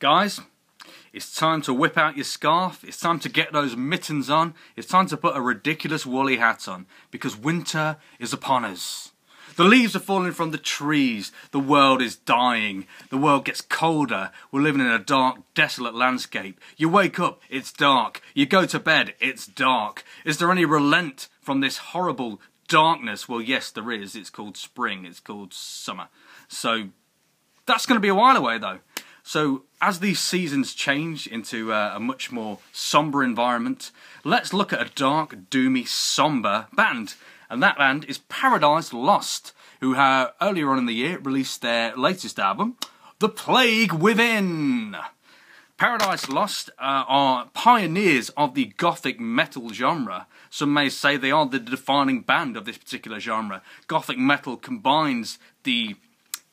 Guys, it's time to whip out your scarf, it's time to get those mittens on, it's time to put a ridiculous woolly hat on, because winter is upon us. The leaves are falling from the trees, the world is dying, the world gets colder, we're living in a dark, desolate landscape. You wake up, it's dark, you go to bed, it's dark. Is there any relent from this horrible darkness? Well, yes, there is. It's called spring, it's called summer. So, that's going to be a while away though. So, as these seasons change into a much more sombre environment, let's look at a dark, doomy, sombre band. And that band is Paradise Lost, who earlier on in the year released their latest album, The Plague Within. Paradise Lost are pioneers of the gothic metal genre. Some may say they are the defining band of this particular genre. Gothic metal combines the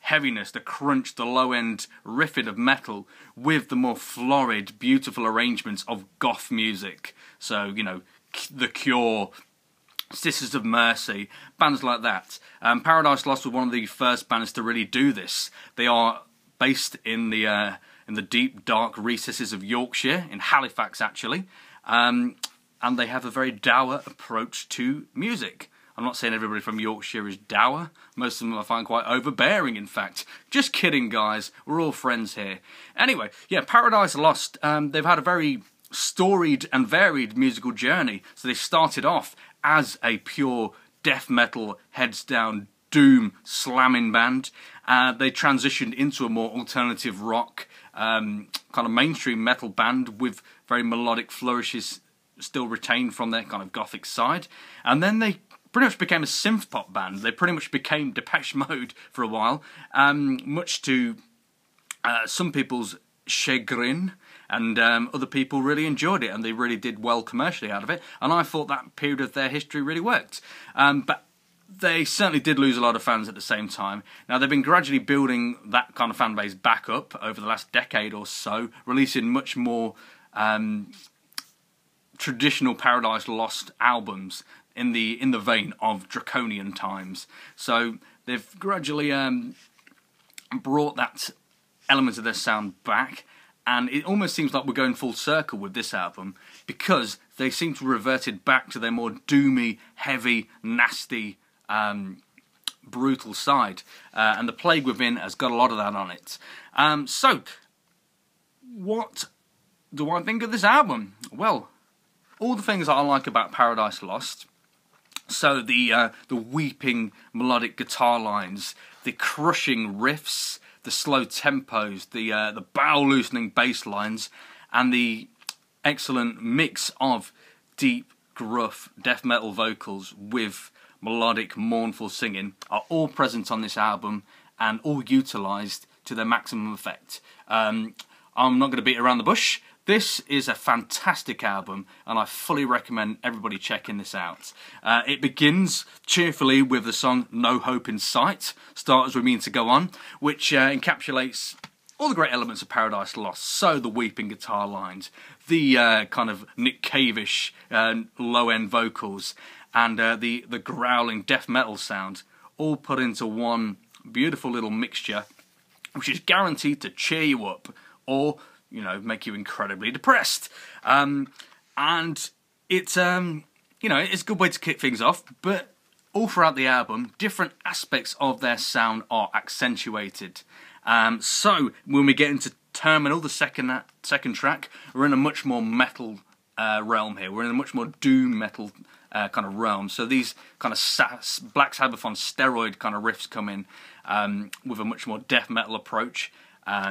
heaviness, the crunch, the low-end riffing of metal with the more florid, beautiful arrangements of goth music. So, you know, The Cure, Sisters of Mercy, bands like that. Paradise Lost were one of the first bands to really do this. They are based in the deep, dark recesses of Yorkshire, in Halifax actually, and they have a very dour approach to music. I'm not saying everybody from Yorkshire is dour. Most of them I find quite overbearing, in fact. Just kidding, guys. We're all friends here. Anyway, yeah, Paradise Lost, they've had a very storied and varied musical journey. So they started off as a pure death metal, heads down, doom, slamming band. They transitioned into a more alternative rock, kind of mainstream metal band with very melodic flourishes still retained from their kind of gothic side. And then they pretty much became a synth pop band. They pretty much became Depeche Mode for a while, much to some people's chagrin, and other people really enjoyed it, and they really did well commercially out of it, and I thought that period of their history really worked. But they certainly did lose a lot of fans at the same time. Now, they've been gradually building that kind of fan base back up over the last decade or so, releasing much more traditional Paradise Lost albums in the vein of Draconian Times. So they've gradually brought that element of their sound back, and it almost seems like we're going full circle with this album, because they seem to have reverted back to their more doomy, heavy, nasty, brutal side. And The Plague Within has got a lot of that on it. So, what do I think of this album? Well, all the things that I like about Paradise Lost. So the weeping melodic guitar lines, the crushing riffs, the slow tempos, the bowel-loosening bass lines, and the excellent mix of deep, gruff death metal vocals with melodic, mournful singing are all present on this album and all utilised to their maximum effect. I'm not going to beat around the bush. This is a fantastic album, and I fully recommend everybody checking this out. It begins cheerfully with the song No Hope in Sight, Start As We Mean to Go On, which encapsulates all the great elements of Paradise Lost. So the weeping guitar lines, the kind of Nick Cave-ish low-end vocals, and the growling death metal sound, all put into one beautiful little mixture, which is guaranteed to cheer you up, or, you know, make you incredibly depressed. And it's, you know, it's a good way to kick things off, but all throughout the album, different aspects of their sound are accentuated. So, when we get into Terminal, the second track, we're in a much more metal realm here. We're in a much more doom metal kind of realm. So these kind of Black Sabbath on steroid kind of riffs come in with a much more death metal approach.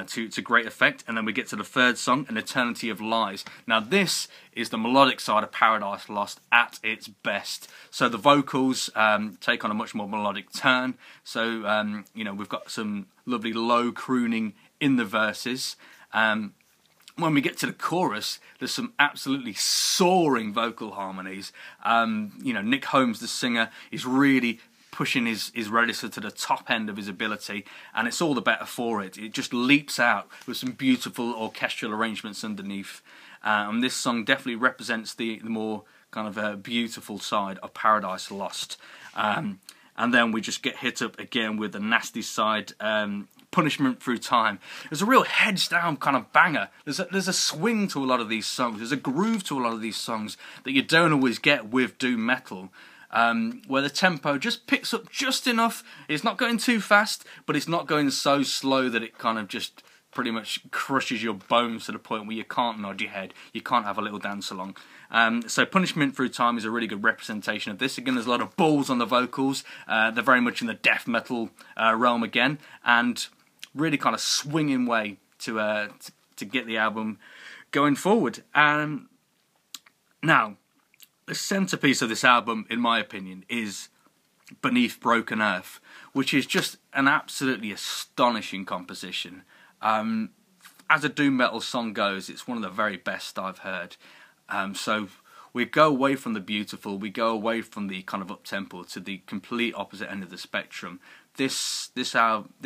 To great effect, and then we get to the third song, An Eternity of Lies. Now this is the melodic side of Paradise Lost at its best. So the vocals take on a much more melodic turn. So you know, we've got some lovely low crooning in the verses. When we get to the chorus, there's some absolutely soaring vocal harmonies. You know, Nick Holmes, the singer, is really pushing his register to the top end of his ability, and it's all the better for it. It just leaps out with some beautiful orchestral arrangements underneath. And this song definitely represents the more kind of beautiful side of Paradise Lost. And then we just get hit up again with the nasty side, Punishment Through Time. There's a real heads down kind of banger. There's a swing to a lot of these songs. There's a groove to a lot of these songs that you don't always get with doom metal. Where the tempo just picks up just enough. It's not going too fast, but it's not going so slow that it kind of just pretty much crushes your bones to the point where you can't nod your head, you can't have a little dance along. So Punishment Through Time is a really good representation of this. Again, there's a lot of balls on the vocals. They're very much in the death metal realm again, and really kind of swinging way to get the album going forward. Now, the centrepiece of this album, in my opinion, is Beneath Broken Earth, which is just an absolutely astonishing composition. As a doom metal song goes, it's one of the very best I've heard. So we go away from the beautiful, we go away from the kind of up-tempo to the complete opposite end of the spectrum. This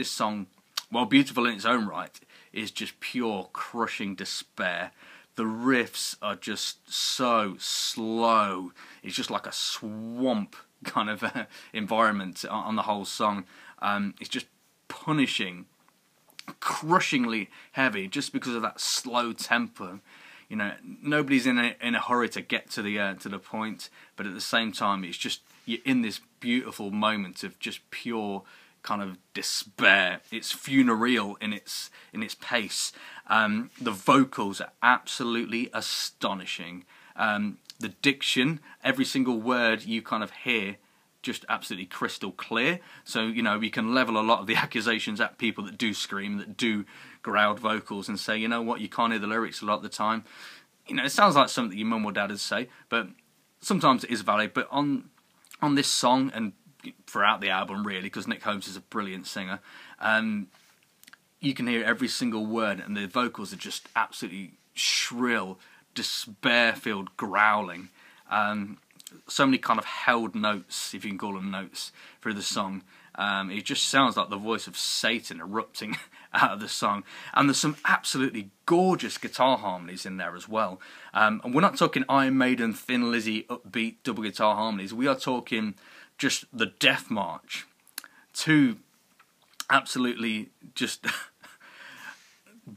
song, while beautiful in its own right, is just pure crushing despair. The riffs are just so slow. It's just like a swamp kind of environment on the whole song. It's just punishing, crushingly heavy, just because of that slow tempo. You know, nobody's in a hurry to get to the point, but at the same time, it's just you're in this beautiful moment of just pure kind of despair. It's funereal in its pace. The vocals are absolutely astonishing. The diction, every single word you kind of hear, just absolutely crystal clear. So, you know, we can level a lot of the accusations at people that do scream, that do growled vocals, and say, you know what, you can't hear the lyrics a lot of the time. You know, it sounds like something your mum or dad would say, but sometimes it is valid. But on this song, and throughout the album really, because Nick Holmes is a brilliant singer, you can hear every single word, and the vocals are just absolutely shrill, despair-filled growling. So many kind of held notes, if you can call them notes, through the song. It just sounds like the voice of Satan erupting out of the song. And there's some absolutely gorgeous guitar harmonies in there as well. And we're not talking Iron Maiden, Thin Lizzy, upbeat double guitar harmonies. We are talking just the Death March. Two absolutely just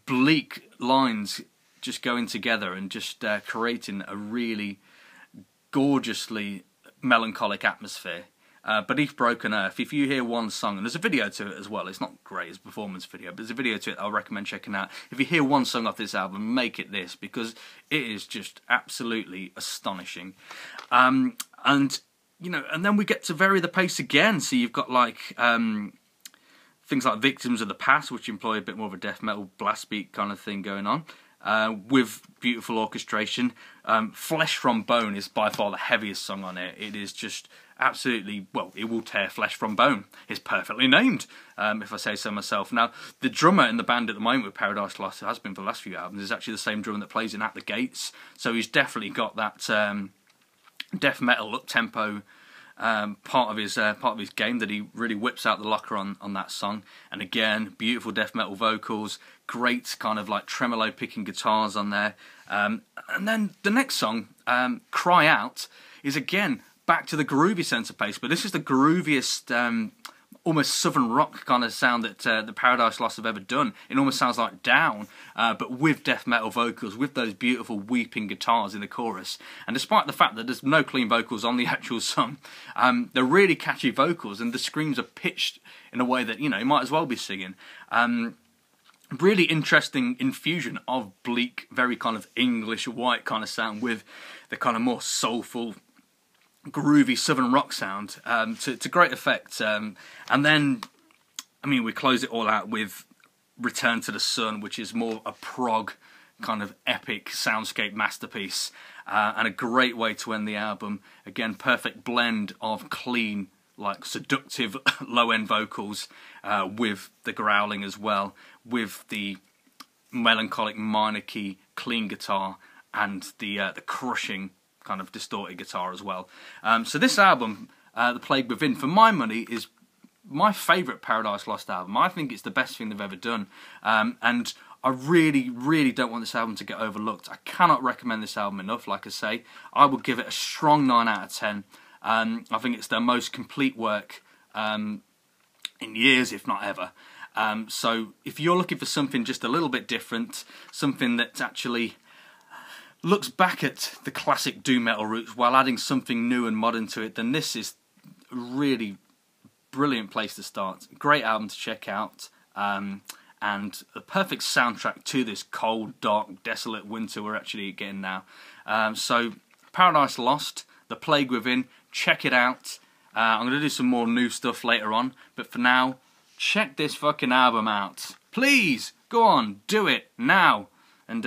bleak lines just going together and just creating a really gorgeously melancholic atmosphere. Beneath Broken Earth, if you hear one song, and there's a video to it as well, it's not great as a performance video, but there's a video to it I'll recommend checking out. If you hear one song off this album, make it this, because it is just absolutely astonishing. And, you know, and then we get to vary the pace again, so you've got like things like Victims of the Past, which employ a bit more of a death metal blast beat kind of thing going on. With beautiful orchestration. Flesh from Bone is by far the heaviest song on it. It is just absolutely, well, it will tear flesh from bone. It's perfectly named, if I say so myself. Now, the drummer in the band at the moment with Paradise Lost, has been for the last few albums, is actually the same drummer that plays in At the Gates. So he's definitely got that death metal up-tempo part of his game that he really whips out the locker on that song. And again, beautiful death metal vocals, great kind of like tremolo picking guitars on there. And then the next song, Cry Out, is again back to the groovy centre pace, but this is the grooviest, almost southern rock kind of sound that the Paradise Lost have ever done. It almost sounds like Down, but with death metal vocals, with those beautiful weeping guitars in the chorus. And despite the fact that there's no clean vocals on the actual song, they're really catchy vocals, and the screams are pitched in a way that, you know, you might as well be singing. Really interesting infusion of bleak, very kind of English white kind of sound with the kind of more soulful, groovy southern rock sound to great effect. And then, I mean, we close it all out with Return to the Sun, which is more a prog kind of epic soundscape masterpiece, and a great way to end the album. Again, perfect blend of clean, like seductive low-end vocals with the growling as well, with the melancholic minor key clean guitar and the crushing kind of distorted guitar as well. So this album, The Plague Within, for my money, is my favourite Paradise Lost album. I think it's the best thing they've ever done. And I really, really don't want this album to get overlooked. I cannot recommend this album enough, like I say. I would give it a strong 9 out of 10. I think it's their most complete work in years, if not ever. So if you're looking for something just a little bit different, something that actually looks back at the classic doom metal roots while adding something new and modern to it, then this is a really brilliant place to start. Great album to check out, and a perfect soundtrack to this cold, dark, desolate winter we're actually getting now. So Paradise Lost, The Plague Within, check it out. I'm going to do some more new stuff later on, but for now, check this fucking album out. Please, go on, do it now. And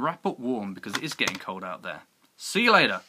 wrap up warm, because it is getting cold out there. See you later.